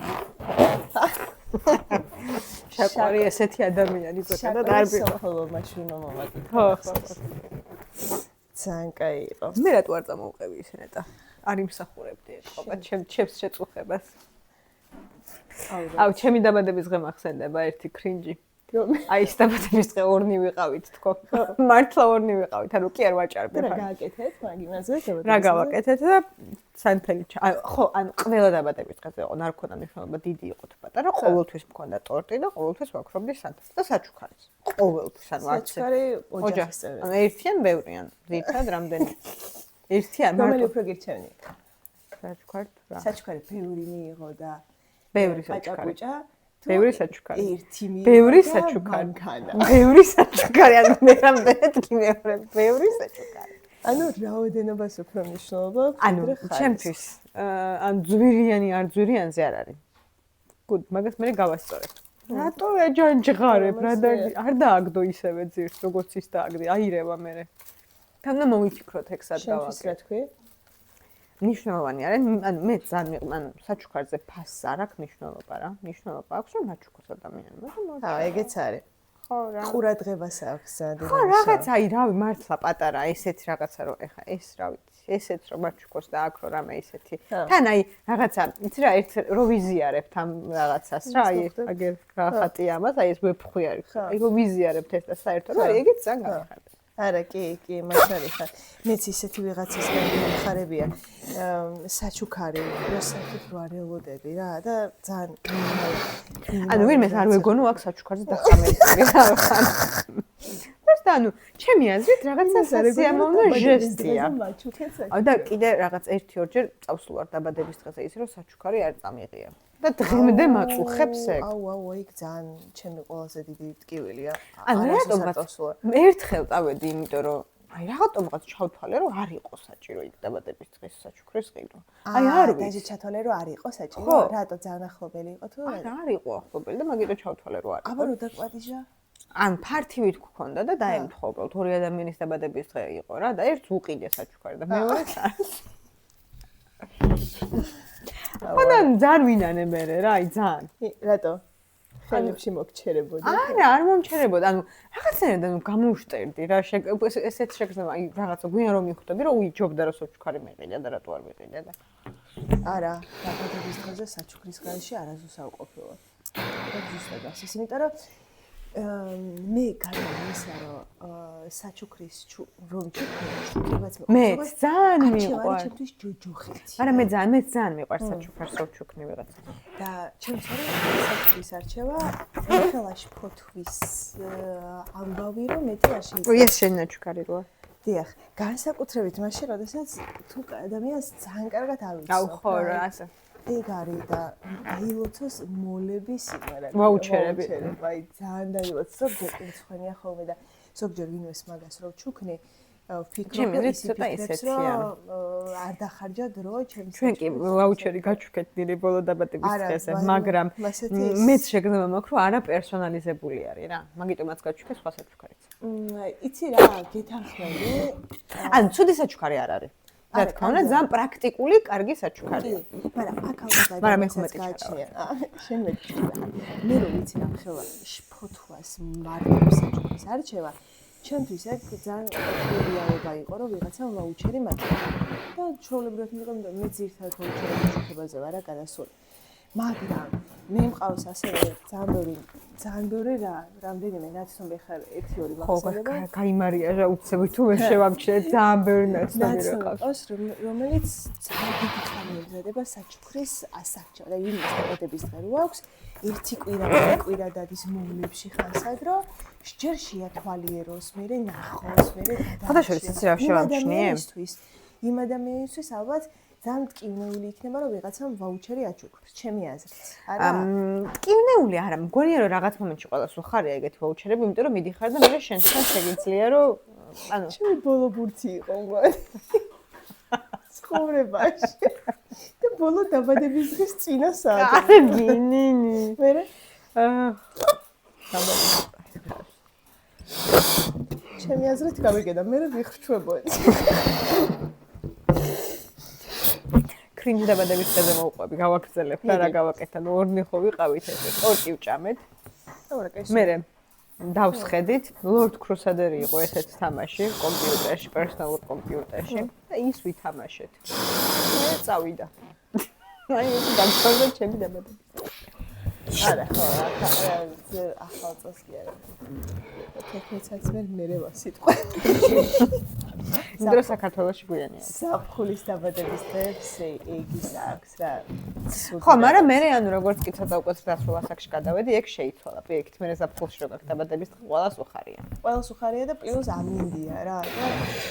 შაკვარი ესეთი ადამიანი ზოგადად და დარბი ხოლო მაშინ მომაკითხე ხო ძალიან კაი იყო მე რატო არ წამოვყევი ისე ნეტა არ იმსახურებდი ყოველ ჩემს შეწუხებას აუ ჩემი დაბადების დღე მახსენდება ერთი კრინჯი აი ის დაბადების დღე ორნი ვიყავით თქო მართლა ორნი ვიყავით ანუ კი არ ვაჭარბე რა გააკეთეთ მაგ იმაზე რა გავაკეთეთ და სანთელი ხო ანუ ყველა დაბადების დღეზე იყო არ ქონდა მნიშვნელობა დიდი იყო თუ პატარა ყოველთვის მქონდა ტორტი და ყოველთვის ვაქრობდი სანთელს და საჩუქარიც ყოველთვის ანუ არც საჩუქარი ოჯახის წევრი ანუ ერთიან ბევრიან ძირითადად რამდენი ერთიან რომელი უფრო გირჩევნი საჩუქარი ბევრი მიიღო და ბევრი საჩუქარი ბევრი საჩუქარი ერთი ბევრი საჩუქარი ბევრი საჩუქარი ანუ მე რამდენად კი მეორე ბევრი საჩუქარი ანუ რაოდენობას უფრო მნიშვნელობა ანუ ჩემთვის ან ძვირიანი არ ძვირიანზე არ არის გუდ მაგას მე გავასწორებ რატო ეჯანჯღარებ რა და არ დააგდო ისევე ძირს როგორც ის დააგდე აირევა მე თანა მოვიფიქროთ ეგ სად გავაკეთე რა თქვი ნიშნულოვანი არის ანუ მე ძალიან ანუ საჩუქარზე ფასს არ აქვს ნიშნულობა რა ნიშნულობა აქვს რომ აჩუქოს ადამიანმა და ეგეც არის ხო რა ყურადღებას აქვს ძალიან ხო რაღაც აი რავი მართლა პატარა ესეთ რაღაცა რომ ეხა ეს რა ვიცი ესეც რომ აჩუქოს და აქ რომ რამე ისეთი თან აი რაღაცა იცი რა ერთ რო ვიზიარებთ ამ რაღაცას რა აი აგერ ხატია ამას აი ეს ვეფხვი არის აი რო ვიზიარებთ ეს და საერთოდ არის ეგეც ძალიან გამიხარდა არა კი მაგარი ხარ მეც ისეთი ვიღაცისგან გამხარებია საჩუქარი რო საერთოდ რო არ ელოდები რა და ძალიან ანუ ვინმე არ ვეგონო აქ საჩუქარზე დაწამებული რა ხარ просто ანუ ჩემი აზრით რაღაცა სიამოვნო ჟესტია და კიდე რაღაც 1-2 ჯერ წავსულ ვარ დაბადების დღეზე ისე რომ საჩუქარი არ წამიღია და და დღემდე მაწუხებს ეგ. აუ, ეგ ძალიან ჩემი ყველაზე დიდი ტკივილია. ანუ რატომღაც ერთხელ წავედი, იმიტომ რომ აი რაღაცომღაც ჩავთვალე, რომ არ იყო საჭირო იქ დაბადების დღის საჩუქრის ყიდვა. აი არ ვიცი. დაჟე ჩათვალე, რომ არ იყო საჭირო, რატო ძალიან ახლობელი იყო თუ? არ იყო ახლობელი და მაგიტო ჩავთვალე, რომ არ იყო. აბა რო დაკვადიჟა? ან ფართივით გქონდა და დაემთხვა უბრალოდ ორი ადამიანის დაბადების დღე იყო რა და ერთს უყიდე საჩუქარი და მეორეს არ. ანუ ძალიან ვინანე მე რა, აი ძალიან. რატო? ხელებში მოგჩერებოდი? არა, არ მომჩერებოდა. ანუ რაღაცნაირად გამოვშტერდი რა, ესეც შეგრძნება, აი რაღაცა გვიან რომ მიხვდები, რომ უიჯობდა რომ საჩუქარი მეყიდა და რატო არ მეყიდა და. არა, დაბადების დღეზე საჩუქრის ღარიში არასდროს არ ვყოფილვარ. და ზუსტად ასე, იმიტომ რომ მე გამომისა რომ საჩუქრის რომ ჩუქებაც მეც ძალიან მიყვარს. ჩემთვის ჯოჯოხეთი. არა მე ძალიან მიყვარს საჩუქარს რო ჩუქნი ვიღაცა. და ჩემს რა საჩუქრის არჩევა ხელაში ფოთვის ამბავი რომ მეტი არ შეიძლება. ეს შენ საჩუქარი როა. დიახ, განსაკუთრებით მაშინ, როდესაც თუ ადამიანს ძალიან კარგად ავიცნო. აუ ხო რა ასე. ეგ არის და დაილოცოს მოლების იმერად. ვაუჩერები. აი ძალიან დაილოცოს, ზოგჯერ მცხვენია ხოლმე და ზოგჯერ ვინმეს მაგას რო ჩუქნი, ვფიქრობ რომ არ დახარჯა დრო ჩემს. ჩვენ კი ვაუჩერი გაჩუქეთ დინი ბოლო დაბადების დღესზე, მაგრამ მეც შეგრძნება მაქვს რომ არა პერსონალიზებული არის რა. მაგიტომაც გაჩუქე სხვა საჩუქარიც. იცი რა, გეთანხმები. ანუ ცუდი საჩუქარი არ არის. რა თქმა უნდა, ძალიან პრაქტიკული, კარგი საჩუქარია. მაგრამ აქ ალბათ მაგრამ მე ხომ მეტი შენ მეტი. მე რო ვიცი რა ხელში ფოთვას მარტივ საჩუქრის არჩევა, ჩემთვის ეგ ძალიან პრიორიტეტია იყო, რომ ვიღაცა ვაუჩერი მაქვს. და ჩვეულებრივად მიყავ და მე ძირთად ვაუჩერების ჩუქებაზე ვარ რა გადასული. მაგრამ მე მყავს ასევე ძალიან ბევრი რა, რამდენიმე ნაცნობი ხარ 1-2 მახსოვდება. ხო, გაიმარია რა უცები თუ ვერ შევამჩნევ ძალიან ბევრი ნაცნობი როყავს. რომელიც ძალიან დიდი ხანი ემზადება საჩუქრის ასარჩევად. და ვინმეს დაბადების დღე რო აქვს, ერთი კვირა დადის მომლებში ხანსად, რომ ჯერ შეათვალიეროს, მერე ნახოს, მერე გადააჭეროს. ხოდაშორის იცი რა შევამჩნიე? იმ ადამიანისთვის ალბათ ძალიან ტკივნეული იქნება რომ ვიღაცამ ვაუჩერი აჩუქოს, ჩემი აზრით. არა? ტკივნეული არა, მგონია რომ რაღაც მომენტში ყოველას უხარია ეგეთი ვაუჩერები, იმიტომ რომ მიდიხარ და მე შენთან შეგიძლია რომ ანუ ჩემი ბოლო ბურთი იყო მგონი. ცხოვრებაში. და ბოლო დაბადების დღის წინა საათი. გინინი. მერე ჩემი აზრით გავიგე და მე ვიხრჩვებოდი. კრინჯი დაბადების დღეზე მოვყვები, გავაგრძელებ და რა გავაკეთე, ორნი ხო ვიყავით ესე, ტორტი ვჭამეთ. მერე დავსხედით, Lord Crusader იყო ესეც თამაში კომპიუტერში, პერსონალურ კომპიუტერში და ის ვითამაშეთ. მე წავიდა. აი ეს დამწონდა ჩემი დაბადების. არა, ხო, ახალ წელს კი არა. 11 საათს მერე ვასიტყვე. ინდრო საქართველოში გვიანია. საფხულის დაბადების დღეს ეგის აქვს რა. ხო, მაგრამ მე ანუ როგორც კი ცოტა უკვე დასრულ ასაკში გადავედი, ეგ შეიცვალა. პირიქით, მე საფხულში რო გაქვს დაბადების დღე, ყველას უხარია. ყველას უხარია და პლუს ამინდია რა.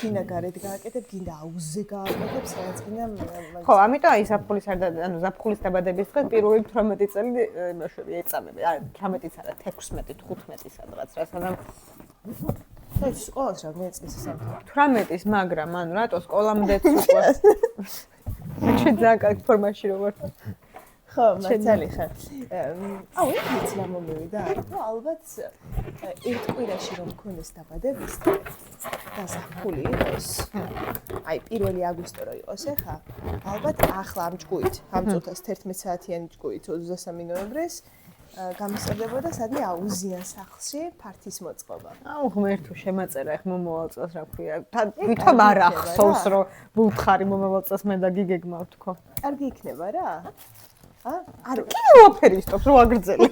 გინდა გარეთ გააკეთებ, გინდა აუზზე გააკეთებ, სადაც გინდა. ხო, ამიტომ აი საფხულის ანუ საფხულის დაბადების დღე პირველი 18 წელი იმაშვები ეწამები. არა, 18-იც არა, 16, 15 სადღაც რა, სანამ ეს ყოველს რა მეწის სამთავრო. 18-ის, მაგრამ ანუ რატო სკოლამდეც უკვე ჩვენ ძალიან კარგ ფორმაში რო ვარ. ხო, მართალი ხარ. აუ, ეს რა მომივიდა? ნუ ალბათ ერთ კვირაში რომ მქონდეს დაბადების დღე და საფხული იყოს. აი, 1 აგვისტო რო იყოს ახლა, ალბათ ახლა ამ ჭკუით, ამ წუთას 11 საათიანი ჭკუით 23 ნოემბრის გამისწორდებოდა სადმე აუზიან სახლში ფართის მოწყობა. აუ, ღმერთო, შემაწერა ახ მომავალ წელს რა ქვია. ვითომ არ ახსოვს რომ ვუთხარი მომავალ წელს მე და გიგეგმავ თქო. კარგი იქნება რა? არა, კიდე ვაფერისტობს რო აგრძელე.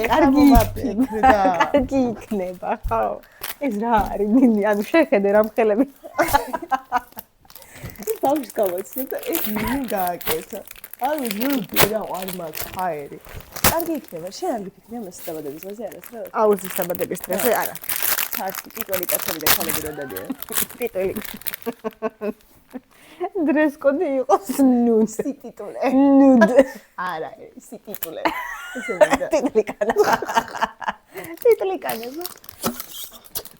კარგი იქნება. კარგი იქნება, ხო. ეს რა არის, მინი, ანუ შეხედე რა მხელები. ბავშვს გავაცნო და ეს მინი გააკეთა. აი, ნუ პირა არ მაქვს ხაერი. კარგი იქნება, შენ არ გიფიქრე ამას დაბადების დღეზე არასდროს? აუზის დაბადების დღეზე არა. საერთოდ პიტველი კაცები და ქალები რო დადიან. პიტველი. დრეს კოდი იყოს nude. სიტიტულე. Nude. არა, სიტიტულე. ესე ვიდა. ტიტლიკანება.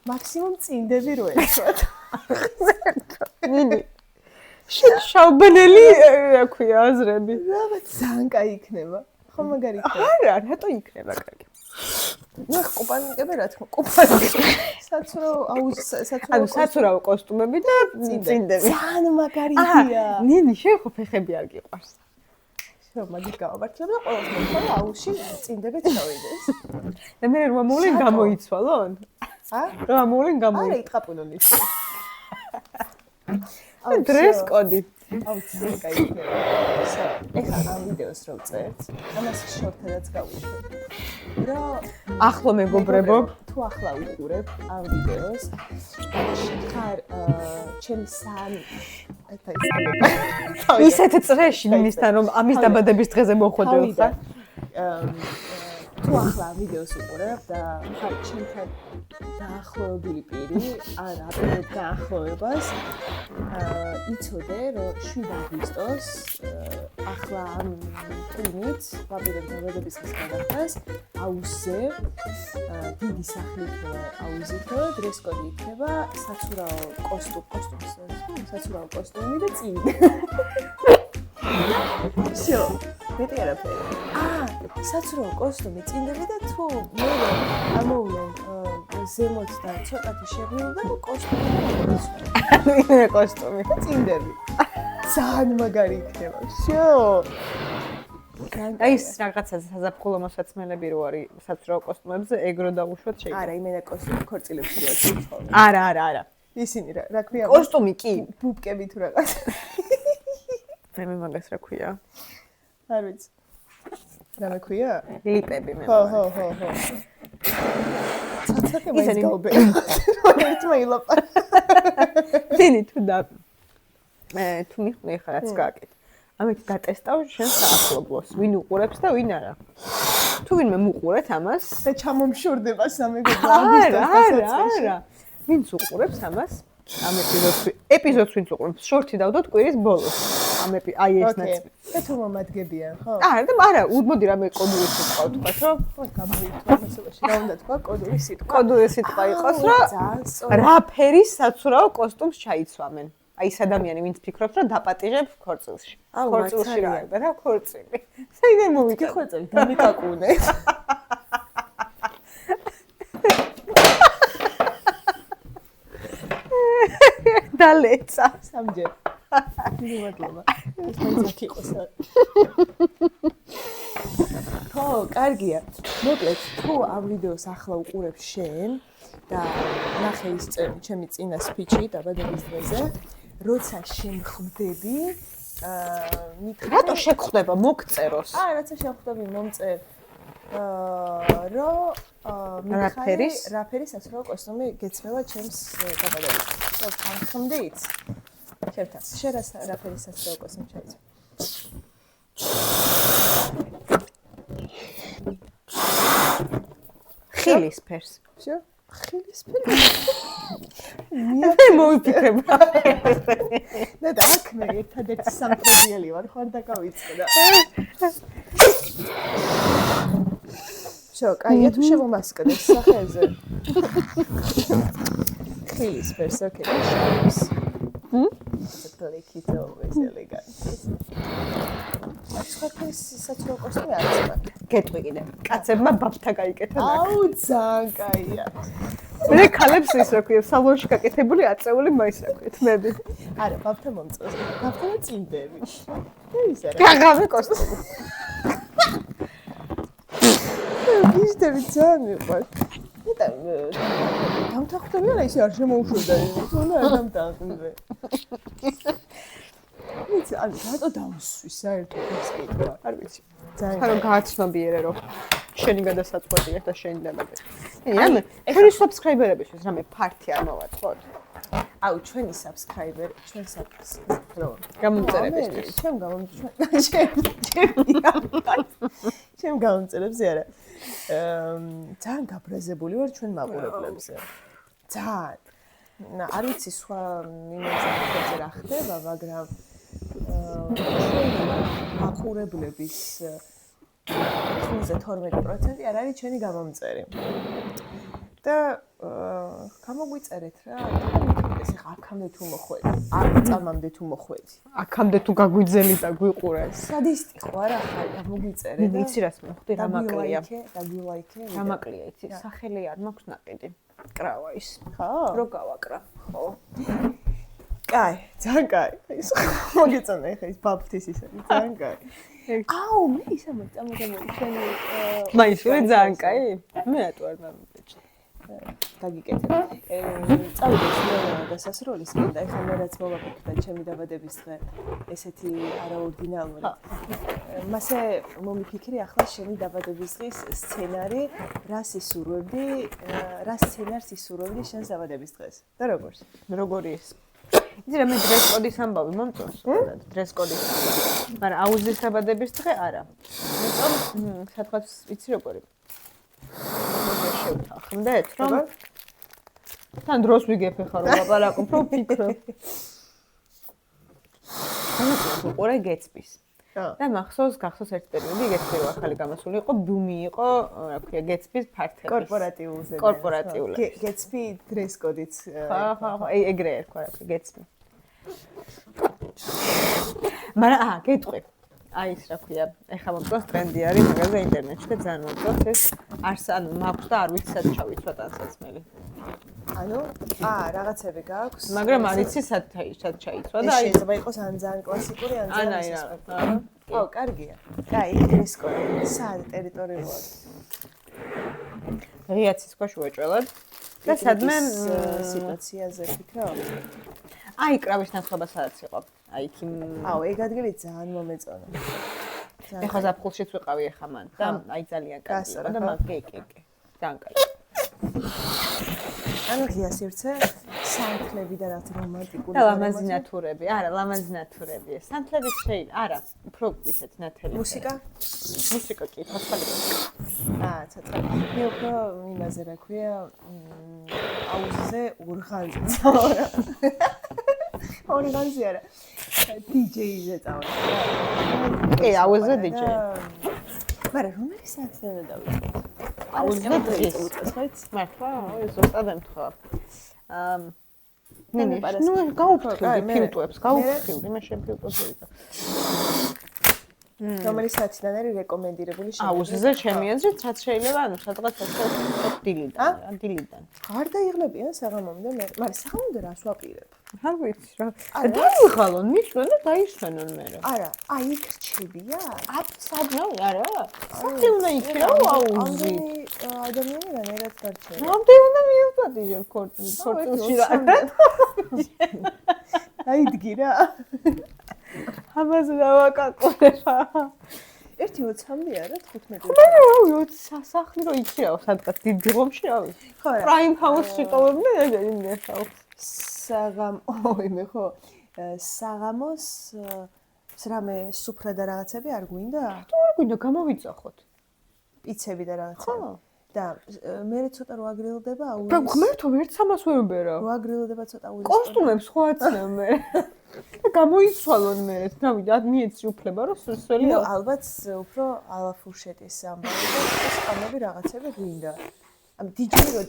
მაქსიმუმ წინდები რო ეცვათ. ნინი. შავბანელი რა ქვია აზრები. რაბა ძალიან კაი იქნება. ხო მაგარი იქნება. არა, რატო იქნება კარგი? ნახ კოპანიკები რა თქმა კოპანიკები. ანუ საცურაო კოსტუმები და წინდები. ძალიან მაგარი იდეა. ნინი, შენ ხო ფეხები არ გიყვარს? შენ მაგით გავაბარჩა და ყოველს მოხდა აუში წინდებით ჩავიდეს. და მე რომ მოვლენ გამოიცვალონ? ა? რომ მოვლენ არა, გამოიცვალონ. იტყაპუნონი. დრეს კოდი. აუ ძალიან კაი იქნება. ეხლა ამ ვიდეოს რო წერთ, ამას შორტადაც გავუშვებ. რა ახლო მეგობრებო, თუ ახლა უყურებ ამ ვიდეოს, ხარ ჩემი სამი ისეთ წრეში მინისთან რომ ამის დაბადების დღეზე მოხვედრილ ხარ. თუ ახლა ამ ვიდეოს უყურებ და ხარ ჩემთან დაახლოებული პირი, ან აპირებ დაახლოებას, იცოდე, რომ 7 აგვისტოს ახლა ამ თვით ვაპირებ დაბადების დღის გადახდას აუზზე დიდი სახლი იქნება აუზითო, დრეს კოდი იქნება საცურაო კოსტუმი და წინდი. всё, მეტი არაფერი. საცურაო კოსტუმი წინდები და თუ მე ამოვლენ ზემოთ და ცოტათი შეღიულ და კოსტუმი ვინმე კოსტუმი. წინდები. ძალიან მაგარი იქნება. всё. აი ეს რაღაცა საზაფხულო მოსაცმელები რო არის საცურაო კოსტუმებზე, ეგრო დავუშვათ შეიძლება. არა, იმენა კოსტუმი ქორწილებში რო შეცვალე. არა. ისინი რა ქვია? კოსტუმი კი. ბუბკები თუ რაღაც. მე მაგას რა ქვია? არ ვიცი. რა მე ქვია? ლიპები მე. ხო. ცოტა მაინც გავბე. ერთმა ილაპა. ნინი თუ მიხვდი ხა რაც გააკეთე. ამით დატესტავ შენ საახლობლოს, ვინ უყურებს და ვინ არა. თუ ვინმე მუყურეთ ამას და ჩამომშორდება სამეგობრო აგვისტოს. არა. ვინც უყურებს ამას? ამ ეპიზოდს ვინც უყურებს, შორტი დავდოთ კვირის ბოლოს. აი ეს ნაწილი. და თუ მომადგებიან, ხო? არა, მოდი რამე კოდური სიტყვა ვთქვათ, რომ ხო, გამოიწვა მასობაში. რა უნდა თქვა კოდური სიტყვა? კოდური სიტყვა იყოს, რომ რა ფერის საცურაო კოსტუმს ჩაიცვამენ. აი ეს ადამიანი ვინც ფიქრობს, რომ დაპატიჟებ ქორწილში. ქორწილში რა არის? რა ქორწილი? საიდან მოვიდა ქორწილი? დამიკაკუნე. დალეცა სამჯერ. მადლობა. ეს მაინც იყოს. ხო, კარგია. მოკლედ, თუ ამ ვიდეოს ახლა უყურებ შენ და ნახე ის ჩემი წინა სპიჩი დაბადების დღეზე, როცა შემხვდები, მითხრა რატო შეგხვდება მოგწეროს? რაცა შემხვდები მომწერ. რა ფერის საცურაო კოსტუმი გეცმევა ჩემს დაბადების დღეს. ხამდით? შევთანხმდით. შენ რა ფერის საცურაო კოსტუმი ჩაიცვა? ხილის ფერს. всё? ხილის ფერი? მე მოვიფიქრებ. და აქ მე ერთადერთი სამტრედიელი ვარ, ხარ დაგავიწყდა. всё, კაია თუ შემომასკდე სახეზე. ხილის ფერს, ოკეი, შავს. It's always elegant. ახლა საცურაო კოსტუმი არის მაგ. გეტყვი კიდე. კაცებმა ბაბთა გაიკეთა მაგ. აუ, ძალიან კაია. მე ქალებს ის რა ქვია, სალონში გაკეთებული აწეული მაის რა ქვია, თმები. არა, ბაბთა მომწონს. ბაბთა და წინდები. ის არა. გაღავე კოსტუმი. ისდები ძალიან მიყვარს. დამთახტები არა ისე არ შემოუშვებდა. თუნდა არ დამთახტები. ვიცი, რატო დავსვი საერთოდ ეს კითხვა? არ ვიცი. ძალიან გააცნობიერე რომ შენი გადასაწყვეტია და შენი დაბადება. რამე, ჩვენი subscriber-ებისთვის რამე ფართი არ მოვაწყოთ. აუ, ჩვენი subscriber, ჩვენ subscriber. გამომწერებისთვის. ჩემ გამომწერებზე არა. ძალიან გაბრაზებული ვარ ჩვენ მაყურებლებზე. ძალიან. არ ვიცი სხვა მიმოწერებზე რა ხდება, მაგრამ მაყურებლების 12% არ არის ჩვენი გამომწერი. და გამოგვიწერეთ რა, ეს ხა აქამდე თუ მოხვედი, არ წამამდე თუ მოხვედი. აქამდე თუ გაგვიძელი და გვიყურე. სადისტი ხო არა ხარ, გამოგვიწერე და ვიცი რას მოვხდი, რა მაკლია. დაგილაიქე. რა მაკლია, იცი, სახელი არ მაქვს ნაყიდი. კრავა ის. ხო? რო გავაკრა. ხო. კაი, ძალიან კაი. ის მოგეწონა ხა ის ბაფთის ისე, ძალიან კაი. აუ, მე ისე მოწამოგებული შენი მაინც ვე ძალიან კაი. მე რატო არ მომეჭი. დაგიკეთე. წავიდეთ მე დასასრულისკენ და ეხლა მე რაც მოვაკეთე ჩემი დაბადების დღე ესეთი არაორდინალური. მასე მომიფიქრე ახლა შენი დაბადების დღის სცენარი, რა სისურვებდი, რა სცენარს ისურვებდი შენ დაბადების დღეს. და როგორც? როგორი ის? იცი რა მე დრეს კოდის ამბავი მომწონს, დრეს კოდის ამბავი. მაგრამ აუზის დაბადების დღე არა. მეტყვი სადღაც იცი როგორი? შევთანხმდეთ, რომ თან დროს ვიგებ ხარ რომ ლაპარაკობ, რომ ვფიქრობ. უყურე გეცპის. და მახსოვს, გახსოვს ერთ პერიოდი გეცპი ახალი გამოსული იყო, ბუმი იყო, რა ქვია, გეცპის ფართების. კორპორატიულზე. გეცპი დრეს კოდიც. ხო, ეგრე ერქვა, რა ქვია, გეცპი. მაგრამ გეტყვი. აი ეს რა ქვია, ეხლა მომწონს ტრენდი არის მაგაზე ინტერნეტში და ძალიან მომწონს ეს ანუ მაქვს და არ ვიცი სად ჩავიცვა ტანსაცმელი. ანუ რაღაცები გაქვს. მაგრამ არ იცი სად ჩაიცვა და აი შეიძლება იყოს ან ძალიან კლასიკური ან ძალიან ისე. ო, კარგია. კაი, ეს კოდი სად ტერიტორიულად. რიაცის ქვეშ უეჭველად და სადმე სიტუაციაზე ფიქრობ? აი კრავის ნაცვლობა სადაც იყო. აი იქ აუ, ეგ ადგილი ძალიან მომეწონა. ეხლა ზაფხულშიც ვიყავი ეხა მან და აი ძალიან კარგი იყო და მაგ კი. ძალიან კარგი. ანუ ღია სივრცე, სანთლები და რაღაც რომანტიკული და ლამაზი ნატურები. არა, ლამაზი ნატურები. სანთლები შეიძლება, არა, უფრო ისეთ ნათელი. მუსიკა? მუსიკა კი, ცოცხალი. ცოტა. მე უფრო იმაზე რა ქვია, აუზზე ორღანზე წავარ. ორღანზე არა. DJ-ზე წავარ. კი, აუზზე DJ. მაგრამ რომელი საათზე დავიწყე? აუზზე DJ. მართლა, ეს ზუსტად ემთხვა. ნუ გაუფრთხილდი ფილტვებს, გაუფრთხილდი, მე შემფილტვები. რომელი საათიდან არის რეკომენდირებული შენ? აუზზე ჩემი აზრით, რაც შეიძლება, ანუ სადღაც დილიდან, დილიდან. არ დაიღლებიან საღამომდე მე, მაგრამ საღამომდე რას ვაპირებ? არ ვიცი რა. დაიღალონ, მისვენ და დაისვენონ მე. არა, აი იქ რჩებია? სადმე არა? საერთოდ უნდა იქნება აუზი. ადამიანი რანაირად გარჩევა. რამდენი უნდა მიუწოდიჟებ ქორწილში რა. აიდგი რა. ამაზე დავაკაკურე რა. 1:20-მდე არა 15. ხო, სახლი რო იქირავ სადღაც დიდ ღომში რა ვიცი. ხო რა. პრაიმ ჰაუსში ყოვებდი და იმდე მე ხო საღამოს რამე სუფრა და რაღაცები არ გვინდა? არ გვინდა გამოვიწახოთ. პიცები და რაღაცები. ხო. და მე ცოტა რო აგრილდება აუზის. და ღმერთო ერთ სამას ვერბერა. რო აგრილდება ცოტა აუზის. კოსტუმებს ხო აცნევ მე. და გამოიცვალონ მე. დავიდა მიეცი უფლება რომ სველი. ნუ ალბათ უფრო ალაფურშეტის ამბავი და სკამები რაღაცები გვინდა. ამ DJ-ი რო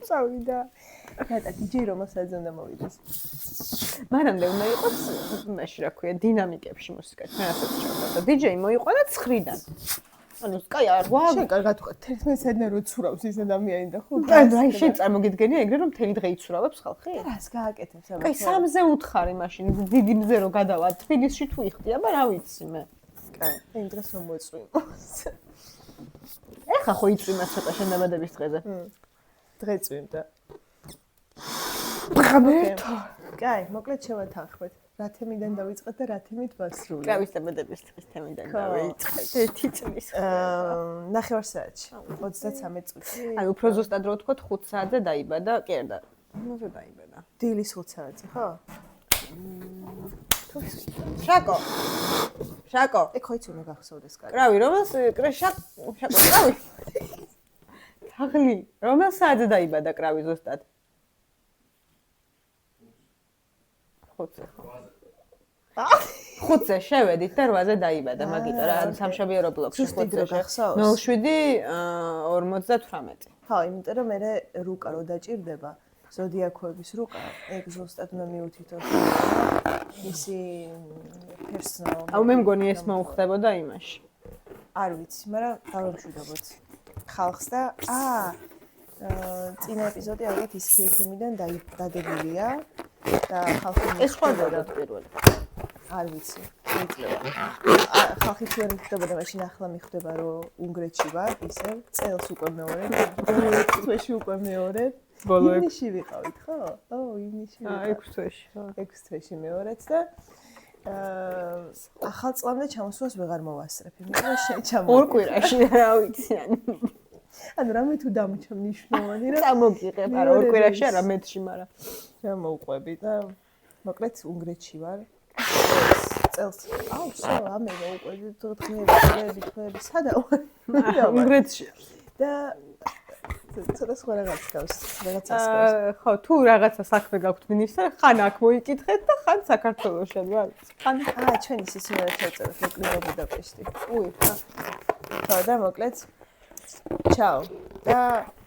წავიდა. რა DJ რომელსაც უნდა მოვიდეს. მანამდე უნდა იყოს მაშინ რა ქვია დინამიკებში მუსიკაში. მე რასაც ჩავდა და DJ მოიყვანა 9-დან. ანუ სკაი არ ვარ. შენ კარგად ვიყავ 11 საათიდან რო ცურავს ის ადამიანი და ხო. აი შენ წარმოგიდგენია ეგრე რომ მთელი დღე იცურავებს ხალხი? რას გააკეთებს ამას? კაი 3-ზე უთხარი მაშინ დიდი მზე რო გადავა თბილისში თუ იხდია, მაგრამ რა ვიცი მე. კაი, იმ დღეს რომ მოწვიმ. ეხა ხო იწვიმა ცოტა შენ დაბადების დღეზე. დღე წვიმდა. ბღამერთო. კაი, მოკლედ შევათანხმეთ. რა თემიდან დავიწყეთ და რა თემით ვასრულებთ? კავის დაბადების დღის თემიდან დავიწყეთ. ერთი წლის. ნახევარ საათში. 33 წუთი. აი უფრო ზუსტად რო ვთქოთ 5 საათზე დაიბადა, კი არა, 9-ზე დაიბადა. დილის 5 საათზე, ხო? შაკო. ეგ ხო იცი უნდა გახსოვდეს კარგი. კრავი, რომელს შაკო, კრავი. თაღლი, რომელ საათზე დაიბადა კრავი ზუსტად? 5-ზე. 5-ზე შევედით და 8-ზე დაიბადა, მაგიტო რა, სამშაბიარო ბლოკში 5-ზე გახსოვს? 07-58. ხო, იმიტომ რომ მე რუკა რო დაჭირდება, ზოდიაქოების რუკა, ეგ ზუსტად უნდა მიუთითოს. ისი პერსონალ. აუ მე მგონი ეს მოუხდებოდა იმაში. არ ვიცი, მაგრამ დავემშვიდობოთ ხალხს და წინა ეპიზოდი ალბათ ის KFM-დან დადებულია და ხალხი ეს ხდებოდა პირველი. არ ვიცი, შეიძლება. ხალხი ჩვენ ხდებოდა, მაშინ ახლა მიხვდება რომ უნგრეთში ვარ, ისევ წელს უკვე მეორე, თვეში უკვე მეორე. ივნისში ვიყავით, ხო? ივნისში ვიყავით. 6 თვეში. 6 თვეში მეორეც და ახალ წლამდე ჩამოსვლას ვეღარ მოვასწრებ, იმიტომ რომ შენ ჩამოვიდა. ორ კვირაში რა ვიცი. ანუ რამე თუ დამჭა მნიშვნელოვანი რა. წამოგიღებ, არა ორ კვირაში არა მეტში, მაგრამ ჩამოვყვები და მოკლედ უნგრეთში ვარ. წელს. ამე მოვყვები დღეები, სადა ვარ? უნგრეთში. და ცოტა სხვა რაღაც გავს, რაღაცას გავს. ხო, თუ რაღაცა საქმე გაქვთ მინისტრ, ხან აქ მოიკითხეთ და ხან საქართველოსში, რა ვიცი. ხან ჩვენი სისიმერე ჩავწეროთ ეკლიბა ბუდაპეშტი. ხო, და მოკლედ ჩაო. და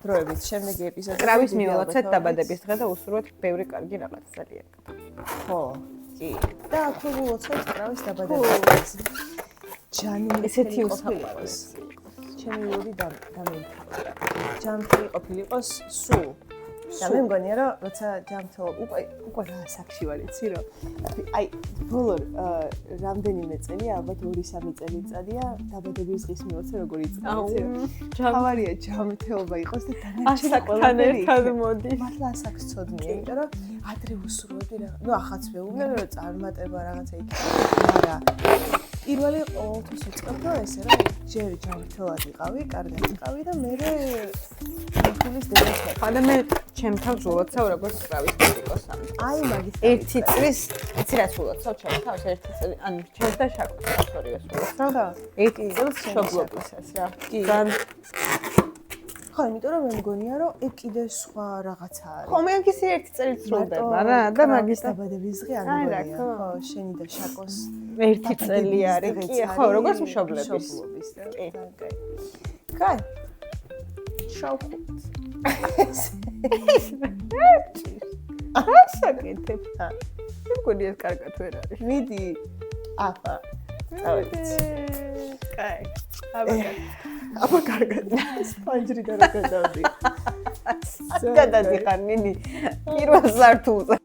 დროებით შემდეგი ეპიზოდი. კრავის მივულოცეთ დაბადების დღე და უსურვოთ ბევრი კარგი რაღაც ძალიან. ხო, კი. და აქვე ვულოცოთ კრავის დაბადების დღეს. ჯანი ესეთი უსაყვარლეს. ჩემი ლოდი დამემთავრა. ჯანმრთელი ყოფილიყოს სულ. და მე მგონია რომ როცა ჯანმრთელ უკვე რა საქმე ვარ იცი რომ აი ბოლო რამდენიმე წელი ალბათ 2-3 წელიწადია დაბადების დღის მილოცე როგორ იწყება იცი რომ თავარია ჯანმრთელობა იყოს და დანარჩენი ყველაფერი ერთად მოდის. მართლა ასაკს ცოდნია იმიტომ რომ ადრე უსურვებდი რა ნუ ახაც მეუბნე რომ წარმატება რაღაცა იქნება მაგრამ პირველი ყოველთვის ვიწყებ რომ ესე რომ ჯერ ჯანმრთელად იყავი, კარგად იყავი და მე ახლის დედას ხადა მე ჩემ თავს ულოცავ როგორც კრავის კრიტიკოსი. აი მაგის ერთი წლის იცი რაც ულოცავ ჩემ თავს ერთი წელი ანუ ჩემს და შაკოს ორივეს ულოცავ. ხო. ერთი წელს შობლობისას რა. ძალიან ხო, იმიტომ რომ მე მგონია რომ ეგ კიდე სხვა რაღაცა არის. ხო, მე აქ ისე ერთი წელი სრულდება რა და მაგის დაბადების დღე არ მგონია. ხო, შენი და შაკოს ერთი წელი არის. კი, ხო, როგორც მშობლების. კი. კაი. შავხუთ. ასაკეთებ. მე მგონია ეს კარგად ვერ არის. მიდი. აფა. წავედი. კაი. აბა კარგად. სპანჯრიდან რა გადავდი. გადადიხარ ნინი. პირველ სართულზე.